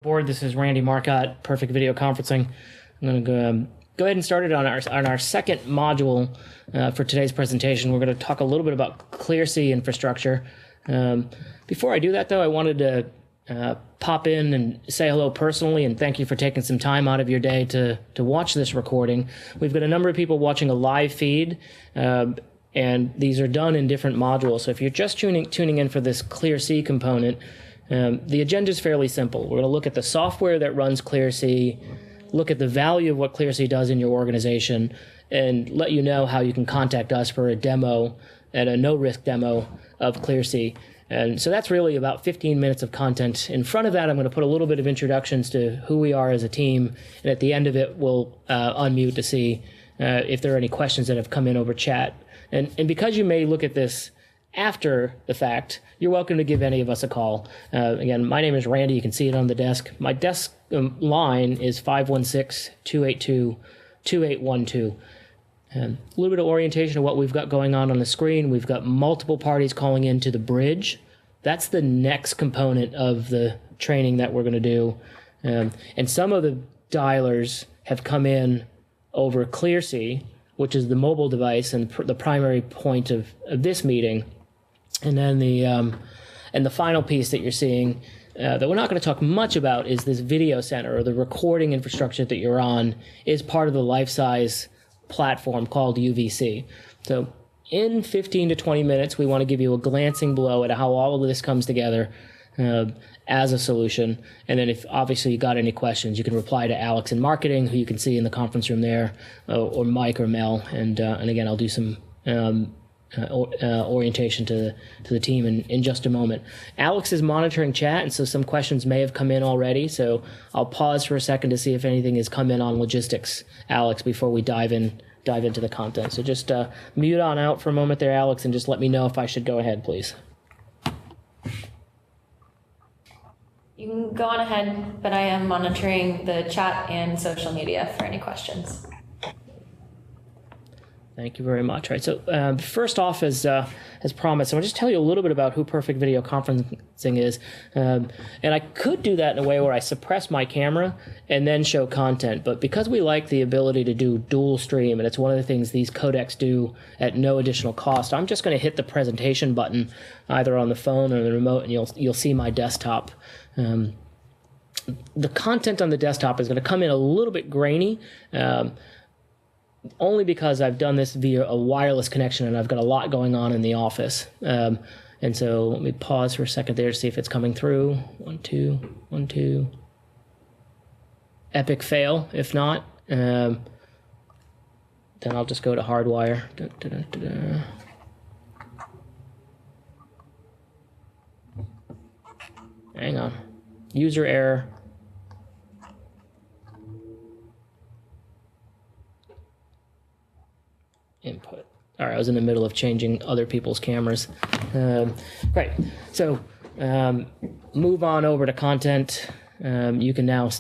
Board. This is Randy Marcotte, Perfect Video Conferencing. I'm going to go ahead and start it on our second module for today's presentation. We're going to talk a little bit about Clearsea infrastructure. Before I do that, though, I wanted to pop in and say hello personally and thank you for taking some time out of your day to watch this recording. We've got a number of people watching a live feed, and these are done in different modules. So if you're just tuning in for this Clearsea component, the agenda is fairly simple. We're going to look at the software that runs Clearsea, look at the value of what Clearsea does in your organization, and let you know how you can contact us for a demo and a no-risk demo of Clearsea. And so that's really about 15 minutes of content. In front of that, I'm going to put a little bit of introductions to who we are as a team, and at the end of it, we'll unmute to see if there are any questions that have come in over chat. And because you may look at this after the fact, you're welcome to give any of us a call. Again, my name is Randy. You can see it on the desk. My desk line is 516-282-2812. A little bit of orientation of what we've got going on the screen. We've got multiple parties calling into the bridge. That's the next component of the training that we're going to do. And some of the dialers have come in over Clearsea, which is the mobile device and the primary point of this meeting. And then the final piece that you're seeing that we're not going to talk much about is this video center, or the recording infrastructure that you're on is part of the LifeSize platform called UVC. So in 15 to 20 minutes, we want to give you a glancing blow at how all of this comes together as a solution. And then if obviously you got any questions, you can reply to Alex in marketing, who you can see in the conference room there, or Mike or Mel. And again, I'll do some orientation to the team in just a moment. Alex is monitoring chat, and so some questions may have come in already. So I'll pause for a second to see if anything has come in on logistics, Alex, before we dive into the content. So just mute on out for a moment there, Alex, and just let me know if I should go ahead, please. You can go on ahead, but I am monitoring the chat and social media for any questions. Thank you very much. All right, so first off, as promised, I'll just tell you a little bit about who Perfect Video Conferencing is. And I could do that in a way where I suppress my camera and then show content, but because we like the ability to do dual stream, and it's one of the things these codecs do at no additional cost, I'm just going to hit the presentation button either on the phone or the remote, and you'll see my desktop. The content on the desktop is going to come in a little bit grainy, only because I've done this via a wireless connection and I've got a lot going on in the office. And so let me pause for a second there to see if it's coming through. 1, 2, 1, 2. Epic fail. If not, then I'll just go to hardwire. Da, da, da, da, da. Hang on. User error. Input. All right, I was in the middle of changing other people's cameras. Right, so move on over to content. You can now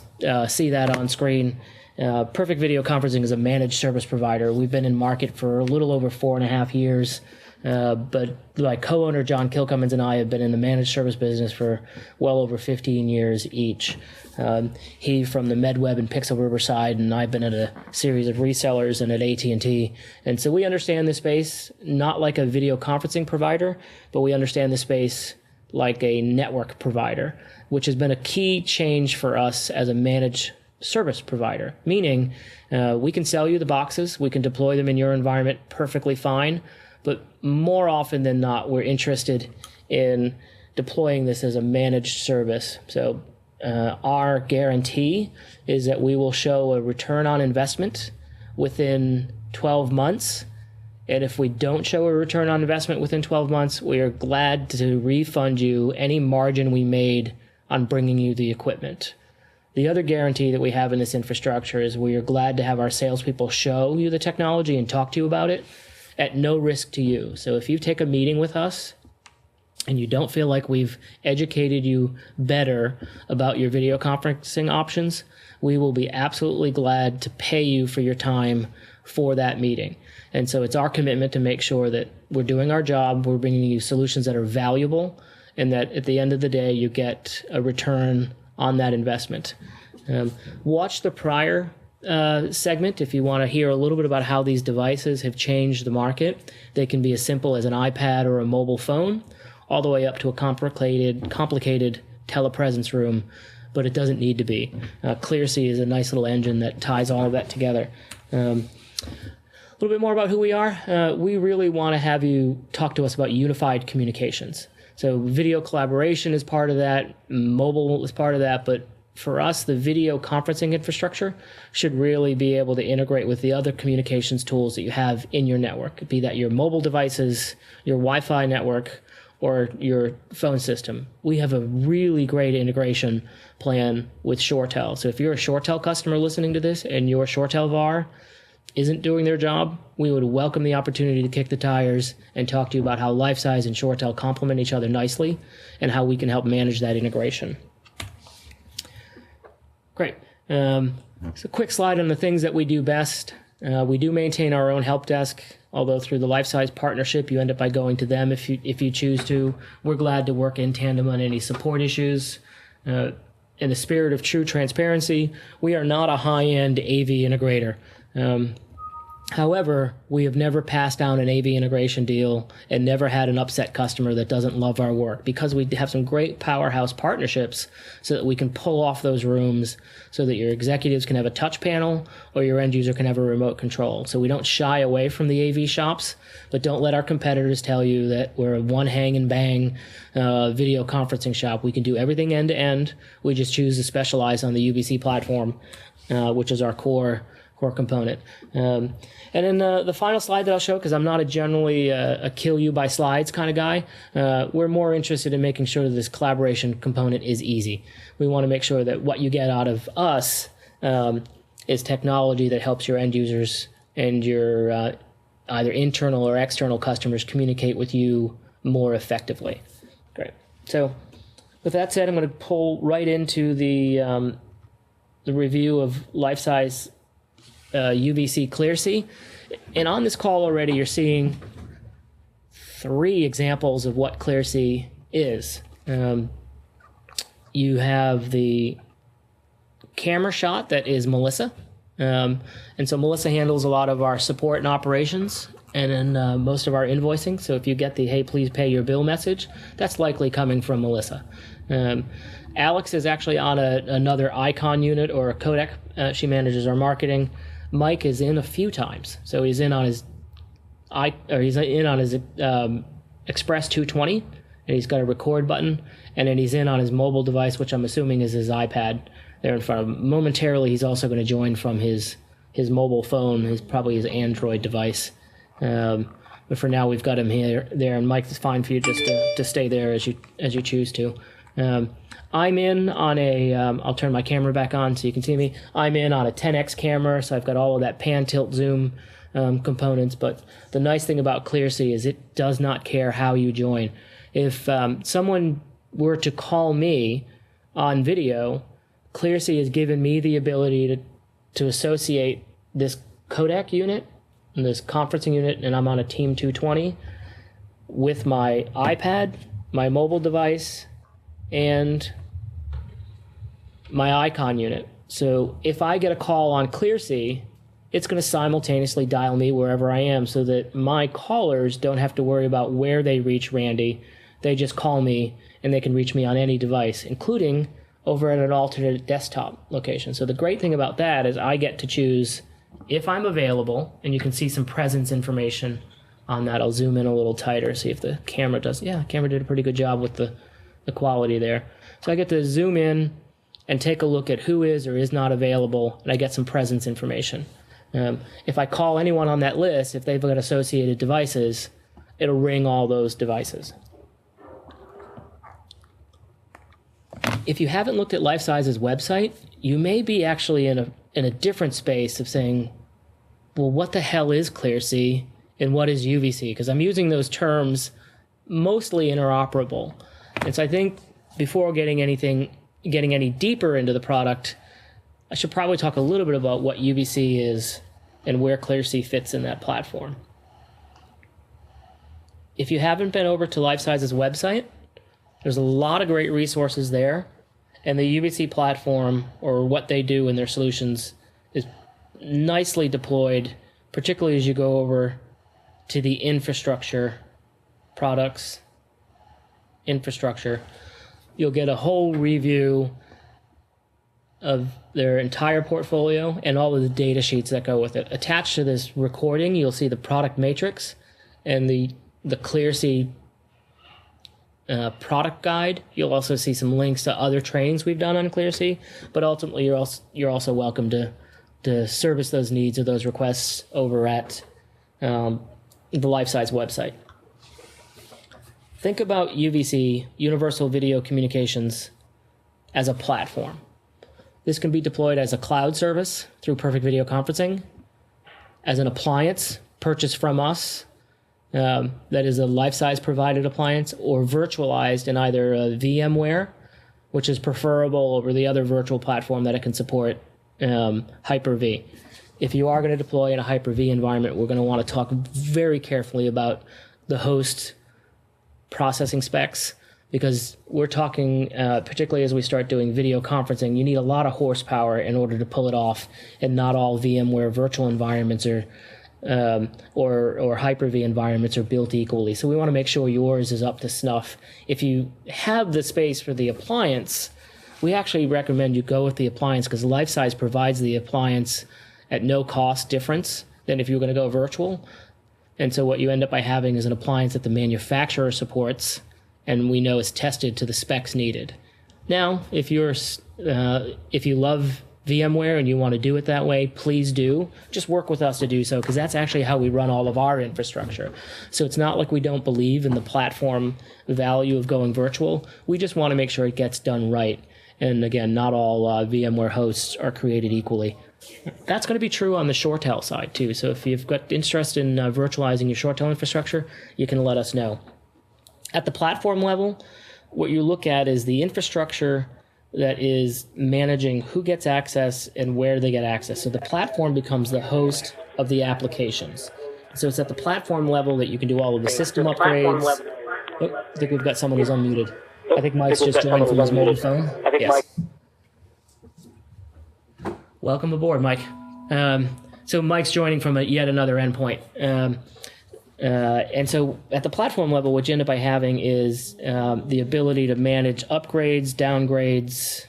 see that on screen. Perfect Video Conferencing is a managed service provider. We've been in market for a little over 4.5 years. But my co-owner, John Kilcummins, and I have been in the managed service business for well over 15 years each. He from the MedWeb and Pixel Riverside, and I've been at a series of resellers and at AT&T. And so we understand this space not like a video conferencing provider, but we understand the space like a network provider, which has been a key change for us as a managed service provider, meaning we can sell you the boxes, we can deploy them in your environment perfectly fine, but more often than not, we're interested in deploying this as a managed service. So our guarantee is that we will show a return on investment within 12 months. And if we don't show a return on investment within 12 months, we are glad to refund you any margin we made on bringing you the equipment. The other guarantee that we have in this infrastructure is we are glad to have our salespeople show you the technology and talk to you about it at no risk to you. So if you take a meeting with us and you don't feel like we've educated you better about your video conferencing options, we will be absolutely glad to pay you for your time for that meeting. And so it's our commitment to make sure that we're doing our job, we're bringing you solutions that are valuable, and that at the end of the day, you get a return on that investment. Watch the prior segment if you want to hear a little bit about how these devices have changed the market. They can be as simple as an iPad or a mobile phone, all the way up to a complicated telepresence room, but it doesn't need to be. Clearsea is a nice little engine that ties all of that together. A little bit more about who we are. We really want to have you talk to us about unified communications. So video collaboration is part of that, mobile is part of that, but for us, the video conferencing infrastructure should really be able to integrate with the other communications tools that you have in your network, be that your mobile devices, your Wi-Fi network, or your phone system. We have a really great integration plan with ShoreTel. So if you're a ShoreTel customer listening to this and your ShoreTel VAR isn't doing their job, we would welcome the opportunity to kick the tires and talk to you about how LifeSize and ShoreTel complement each other nicely and how we can help manage that integration. Great. So a quick slide on the things that we do best. We do maintain our own help desk, although through the LifeSize partnership, you end up by going to them if you choose to. We're glad to work in tandem on any support issues. In the spirit of true transparency, we are not a high-end AV integrator. However, we have never passed down an AV integration deal and never had an upset customer that doesn't love our work, because we have some great powerhouse partnerships so that we can pull off those rooms so that your executives can have a touch panel or your end user can have a remote control. So we don't shy away from the AV shops, but don't let our competitors tell you that we're a one hang and bang video conferencing shop. We can do everything end to end. We just choose to specialize on the UBC platform, which is our core component. And then the final slide that I'll show, because I'm not a generally a kill you by slides kind of guy, we're more interested in making sure that this collaboration component is easy. We want to make sure that what you get out of us is technology that helps your end users and your either internal or external customers communicate with you more effectively. Great. So with that said, I'm going to pull right into the review of LifeSize UVC Clearsea. And on this call already, you're seeing 3 examples of what Clearsea is. You have the camera shot that is Melissa. And so Melissa handles a lot of our support and operations and then most of our invoicing. So if you get the, hey, please pay your bill message, that's likely coming from Melissa. Alex is actually on another icon unit or a codec. She manages our marketing. Mike is in a few times, so he's in on his Express 220, and he's got a record button, and then he's in on his mobile device, which I'm assuming is his iPad there in front of him. Momentarily, he's also going to join from his mobile phone, probably his Android device. But for now, we've got him there, and Mike, it's fine for you just to stay there as you choose to. I'm in on I'll turn my camera back on so you can see me. I'm in on a 10x camera, so I've got all of that pan, tilt, zoom components. But the nice thing about Clearsea is it does not care how you join. If someone were to call me on video, Clearsea has given me the ability to associate this codec unit and this conferencing unit, and I'm on a Team 220, with my iPad, my mobile device, and my icon unit. So if I get a call on Clearsea, it's going to simultaneously dial me wherever I am so that my callers don't have to worry about where they reach Randy. They just call me and they can reach me on any device, including over at an alternate desktop location. So the great thing about that is I get to choose if I'm available, and you can see some presence information on that. I'll zoom in a little tighter, see if the camera does. Yeah, the camera did a pretty good job with the quality there. So I get to zoom in and take a look at who is or is not available, and I get some presence information. If I call anyone on that list, if they've got associated devices, it'll ring all those devices. If you haven't looked at LifeSize's website, you may be actually in a different space of saying, well, what the hell is Clearsea and what is UVC? Because I'm using those terms mostly interoperable. And so I think before getting any deeper into the product, I should probably talk a little bit about what UVC is and where Clearsea fits in that platform. If you haven't been over to LifeSize's website, there's a lot of great resources there. And the UVC platform, or what they do in their solutions, is nicely deployed, particularly as you go over to the infrastructure products, infrastructure. You'll get a whole review of their entire portfolio and all of the data sheets that go with it. Attached to this recording, you'll see the product matrix and the Clearsea product guide. You'll also see some links to other trainings we've done on Clearsea, but ultimately you're also welcome to service those needs or those requests over at the LifeSize website. Think about UVC, Universal Video Communications, as a platform. This can be deployed as a cloud service through Perfect Video Conferencing, as an appliance purchased from us, that is a LifeSize provided appliance, or virtualized in either VMware, which is preferable over the other virtual platform that it can support, Hyper-V. If you are going to deploy in a Hyper-V environment, we're going to want to talk very carefully about the host processing specs, because we're talking, particularly as we start doing video conferencing, you need a lot of horsepower in order to pull it off, and not all VMware virtual environments or Hyper-V environments are built equally. So we want to make sure yours is up to snuff. If you have the space for the appliance, we actually recommend you go with the appliance, because LifeSize provides the appliance at no cost difference than if you were going to go virtual. And so what you end up by having is an appliance that the manufacturer supports and we know is tested to the specs needed. Now, if you love VMware and you want to do it that way, please do. Just work with us to do so, because that's actually how we run all of our infrastructure. So it's not like we don't believe in the platform value of going virtual. We just want to make sure it gets done right. And again, not all VMware hosts are created equally. That's going to be true on the ShoreTel side too. So if you've got interest in virtualizing your ShoreTel infrastructure, you can let us know. At the platform level, what you look at is the infrastructure that is managing who gets access and where they get access. So the platform becomes the host of the applications. So it's at the platform level that you can do all of the system upgrades. Oh, I think we've got someone who's unmuted. I think Mike's just joined from his mobile phone. Yes. Welcome aboard, Mike. So Mike's joining from yet another endpoint. And so at the platform level, what you end up by having is the ability to manage upgrades, downgrades,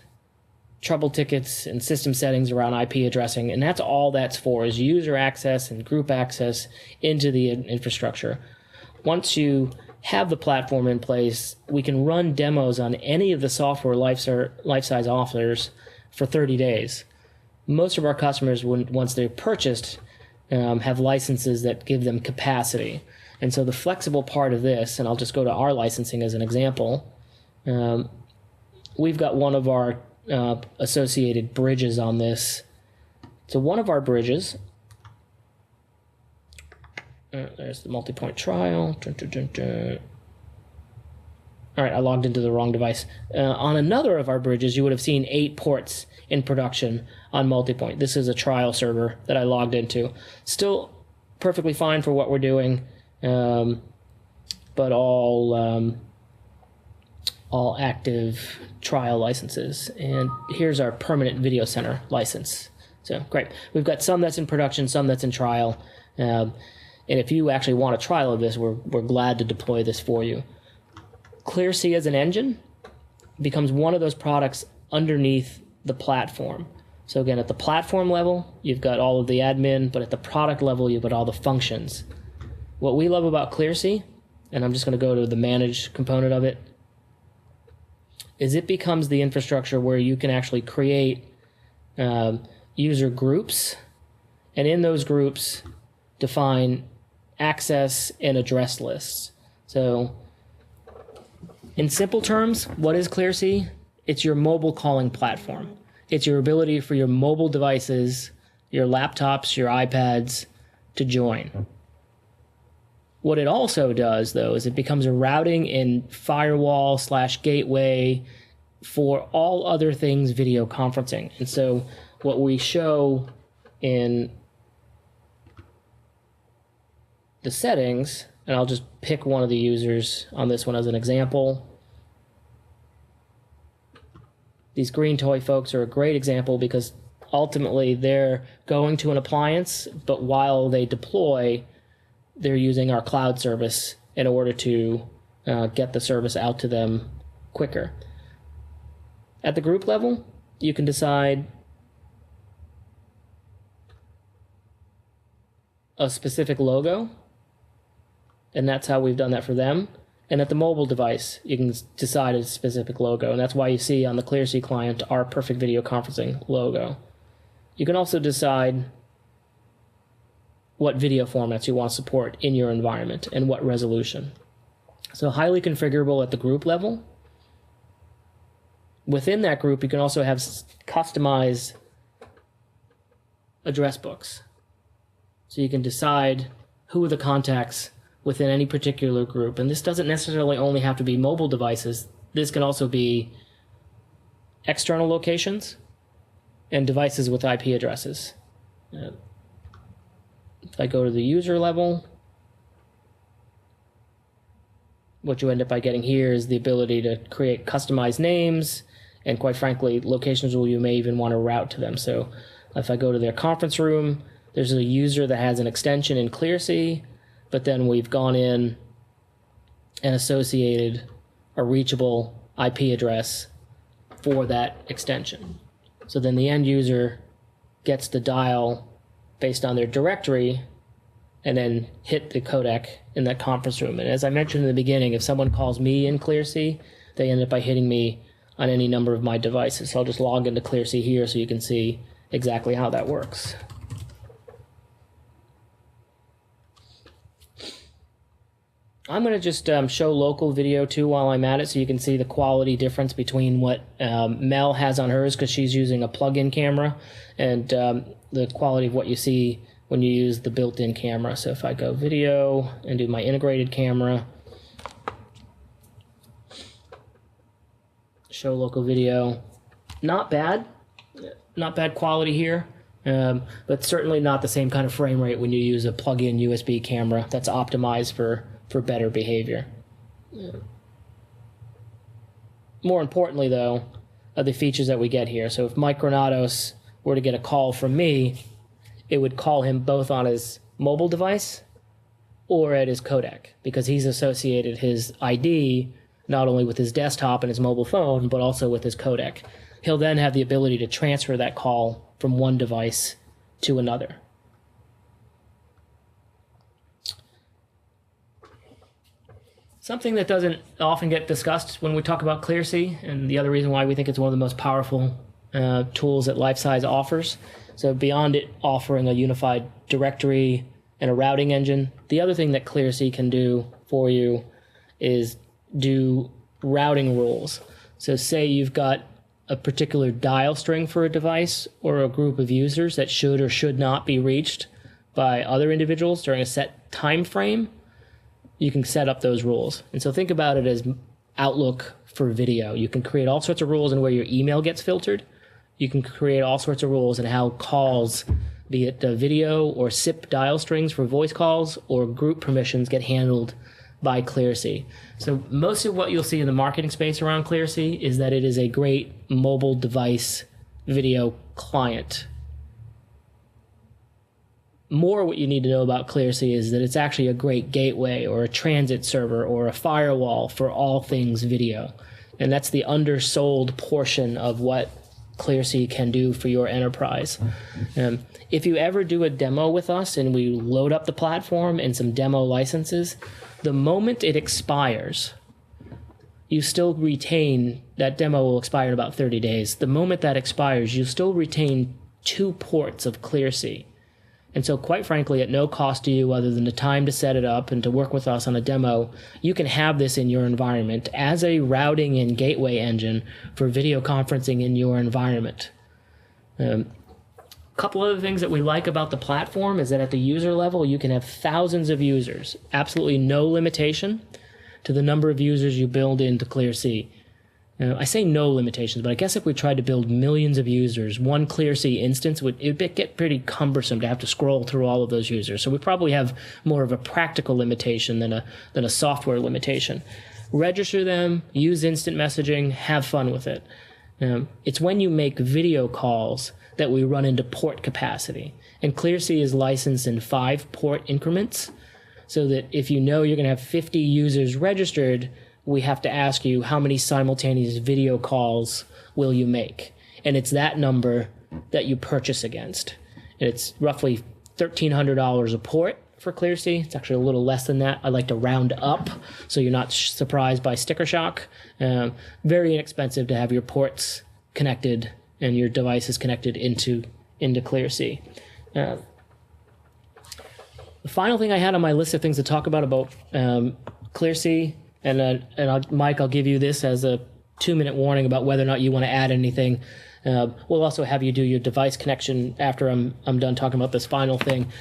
trouble tickets, and system settings around IP addressing. And that's all that's for, is user access and group access into the infrastructure. Once you have the platform in place, we can run demos on any of the software LifeSize offers for 30 days. Most of our customers, once they're purchased, have licenses that give them capacity. And so the flexible part of this, and I'll just go to our licensing as an example, we've got one of our associated bridges on this. So one of our bridges, there's the multi-point trial. All right, I logged into the wrong device. On another of our bridges, you would have seen 8 ports in production on multi-point. This is a trial server that I logged into. Still perfectly fine for what we're doing, but all active trial licenses. And here's our permanent video center license. So great. We've got some that's in production, some that's in trial. And if you actually want a trial of this, we're glad to deploy this for you. Clearsea as an engine becomes one of those products underneath the platform. So again, at the platform level, you've got all of the admin, but at the product level, you've got all the functions. What we love about Clearsea, and I'm just going to go to the manage component of it, is it becomes the infrastructure where you can actually create user groups, and in those groups, define access and address lists. So in simple terms, what is Clearsea? It's your mobile calling platform. It's your ability for your mobile devices, your laptops, your iPads to join. What it also does, though, is it becomes a routing and firewall/gateway for all other things video conferencing. And so what we show in the settings, and I'll just pick one of the users on this one as an example. These green toy folks are a great example because ultimately they're going to an appliance, but while they deploy, they're using our cloud service in order to get the service out to them quicker. At the group level, you can decide a specific logo, and that's how we've done that for them. And at the mobile device, you can decide a specific logo, and that's why you see on the Clearsea client our perfect video conferencing logo. You can also decide what video formats you want to support in your environment and what resolution. So highly configurable at the group level. Within that group, you can also have customized address books. So you can decide who are the contacts within any particular group. And this doesn't necessarily only have to be mobile devices. This can also be external locations and devices with IP addresses. If I go to the user level, what you end up by getting here is the ability to create customized names and, quite frankly, locations where you may even want to route to them. So if I go to their conference room, there's a user that has an extension in Clearsea, but then we've gone in and associated a reachable IP address for that extension. So then the end user gets to dial based on their directory and then hit the codec in that conference room. And as I mentioned in the beginning, if someone calls me in Clearsea, they end up by hitting me on any number of my devices. So I'll just log into Clearsea here so you can see exactly how that works. I'm going to just show local video too while I'm at it so you can see the quality difference between what Mel has on hers because she's using a plug-in camera and the quality of what you see when you use the built-in camera. So if I go video and do my integrated camera, show local video, not bad quality here, but certainly not the same kind of frame rate when you use a plug-in USB camera that's optimized for better behavior. More importantly, though, are the features that we get here. So if Mike Granados were to get a call from me, it would call him both on his mobile device or at his codec because he's associated his ID not only with his desktop and his mobile phone, but also with his codec. He'll then have the ability to transfer that call from one device to another. Something that doesn't often get discussed when we talk about Clearsea, and the other reason why we think it's one of the most powerful tools that LifeSize offers. So beyond it offering a unified directory and a routing engine, the other thing that Clearsea can do for you is do routing rules. So say you've got a particular dial string for a device or a group of users that should or should not be reached by other individuals during a set time frame. You can set up those rules. And so think about it as Outlook for video. You can create all sorts of rules in where your email gets filtered. You can create all sorts of rules in how calls, be it video or SIP dial strings for voice calls or group permissions, get handled by Clearsea. So most of what you'll see in the marketing space around Clearsea is that it is a great mobile device video client. More what you need to know about Clearsea is that it's actually a great gateway or a transit server or a firewall for all things video. And that's the undersold portion of what Clearsea can do for your enterprise. If you ever do a demo with us and we load up the platform and some demo licenses, the moment it expires, you still retain, that demo will expire in about 30 days. The moment that expires, you still retain 2 ports of Clearsea. And so quite frankly, at no cost to you other than the time to set it up and to work with us on a demo, you can have this in your environment as a routing and gateway engine for video conferencing in your environment. A couple other things that we like about the platform is that at the user level, you can have thousands of users, absolutely no limitation to the number of users you build into Clearsea. I say no limitations, but I guess if we tried to build millions of users, one Clearsea instance would get pretty cumbersome to have to scroll through all of those users. So we probably have more of a practical limitation than a software limitation. Register them, use instant messaging, have fun with it. It's when you make video calls that we run into port capacity. And Clearsea is licensed in 5 port increments, so that if you know you're going to have 50 users registered, we have to ask you how many simultaneous video calls will you make. And it's that number that you purchase against. And it's roughly $1,300 a port for Clearsea. It's actually a little less than that. I like to round up so you're not surprised by sticker shock. Very inexpensive to have your ports connected and your devices connected into Clearsea. The final thing I had on my list of things to talk about Clearsea, and Mike, I'll give you this as a 2-minute warning about whether or not you want to add anything. We'll also have you do your device connection after I'm done talking about this final thing.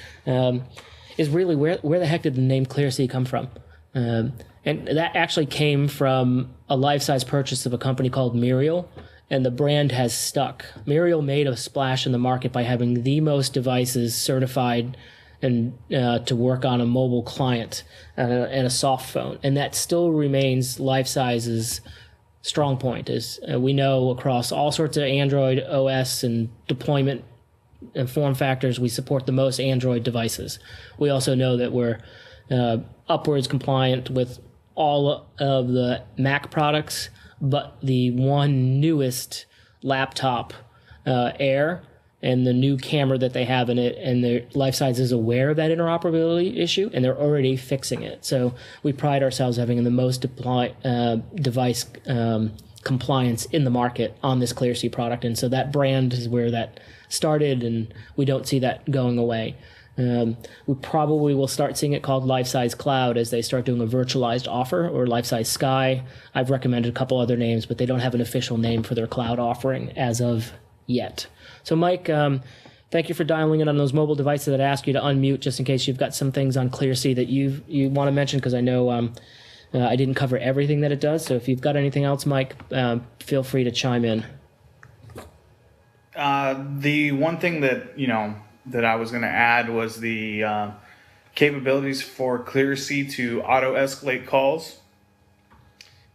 Is really where the heck did the name Clearsea come from? And that actually came from a LifeSize purchase of a company called Muriel, and the brand has stuck. Muriel made a splash in the market by having the most devices certified and to work on a mobile client and a soft phone, and that still remains LifeSize's strong point. As we know, across all sorts of Android OS and deployment and form factors, we support the most Android devices. We also know that we're upwards compliant with all of the Mac products, but the one newest laptop, Air, and the new camera that they have in it, and the LifeSize is aware of that interoperability issue, and they're already fixing it. So we pride ourselves having the most device compliance in the market on this Clearsea product, and so that brand is where that started, and we don't see that going away. We probably will start seeing it called LifeSize Cloud as they start doing a virtualized offer, or LifeSize Sky. I've recommended a couple other names, but they don't have an official name for their cloud offering as of yet. So Mike, thank you for dialing in on those mobile devices that I asked you to unmute, just in case you've got some things on Clearsea that you want to mention, because I know I didn't cover everything that it does. So if you've got anything else, Mike, feel free to chime in. The one thing that I was going to add was the capabilities for Clearsea to auto-escalate calls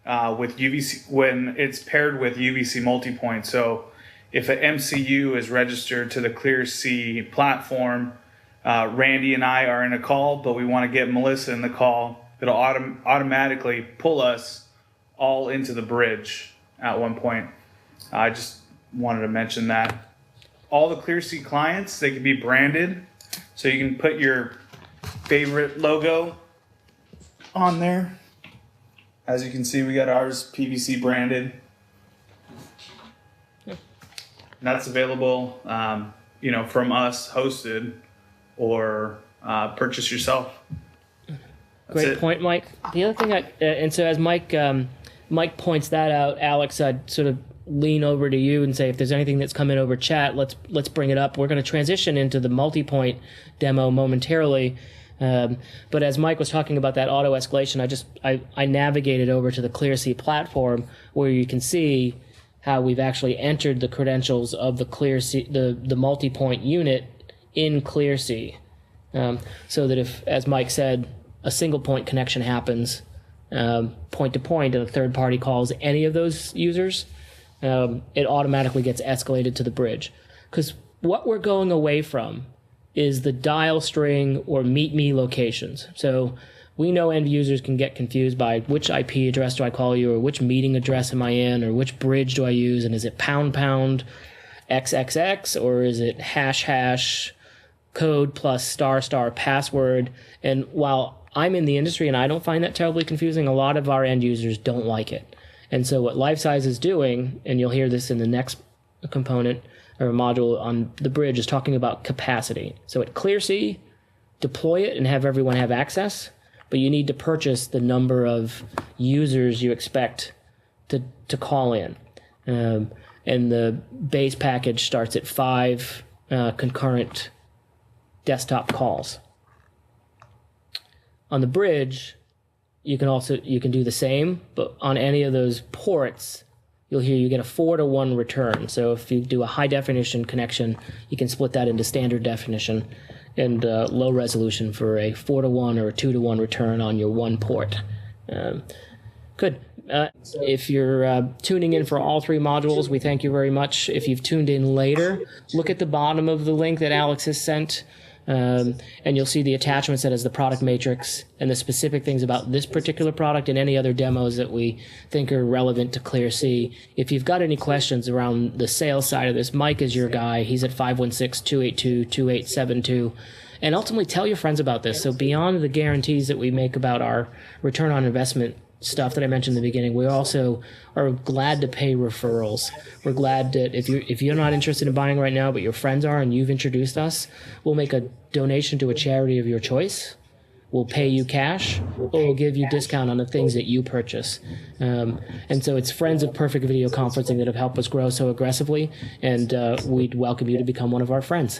with UVC when it's paired with UVC multipoint. So if an MCU is registered to the Clearsea platform, Randy and I are in a call, but we want to get Melissa in the call, it'll automatically pull us all into the bridge at one point. I just wanted to mention that. All the Clearsea clients, they can be branded, so you can put your favorite logo on there. As you can see, we got ours PVC branded. And that's available, from us, hosted, or purchase yourself. Great point, Mike. The other thing, and so as Mike points that out, Alex, I'd sort of lean over to you and say, if there's anything that's coming over chat, let's bring it up. We're going to transition into the multi-point demo momentarily. But as Mike was talking about that auto escalation, I navigated over to the Clearsea platform, where you can see how we've actually entered the credentials of the Clearsea, the multi-point unit in Clearsea, so that if, as Mike said, a single point connection happens, point to point, and a third party calls any of those users, it automatically gets escalated to the bridge. Because what we're going away from is the dial string or meet me locations. So we know end users can get confused by which IP address do I call you, or which meeting address am I in, or which bridge do I use, and is it ## XXX, or is it ## code plus ** password? And while I'm in the industry and I don't find that terribly confusing, a lot of our end users don't like it. And so what LifeSize is doing, and you'll hear this in the next component or module on the bridge, is talking about capacity. So at Clearsea, deploy it and have everyone have access, but you need to purchase the number of users you expect to call in. And the base package starts at 5 concurrent desktop calls. On the bridge, you can do the same, but on any of those ports, you get a 4-to-1 return. So if you do a high definition connection, you can split that into standard definition and low resolution for a 4-to-1 or a 2-to-1 return on your one port. Good. If you're tuning in for all 3 modules, we thank you very much. If you've tuned in later, look at the bottom of the link that Alex has sent, and you'll see the attachments that has the product matrix and the specific things about this particular product and any other demos that we think are relevant to Clearsea. If you've got any questions around the sales side of this, Mike is your guy. He's at 516-282-2872. And ultimately tell your friends about this. So beyond the guarantees that we make about our return on investment stuff that I mentioned in the beginning, we also are glad to pay referrals. We're glad that if you're not interested in buying right now, but your friends are and you've introduced us, we'll make a donation to a charity of your choice. We'll pay you cash, or we'll give you discount on the things that you purchase. And so it's friends of Perfect Video Conferencing that have helped us grow so aggressively, and we'd welcome you to become one of our friends.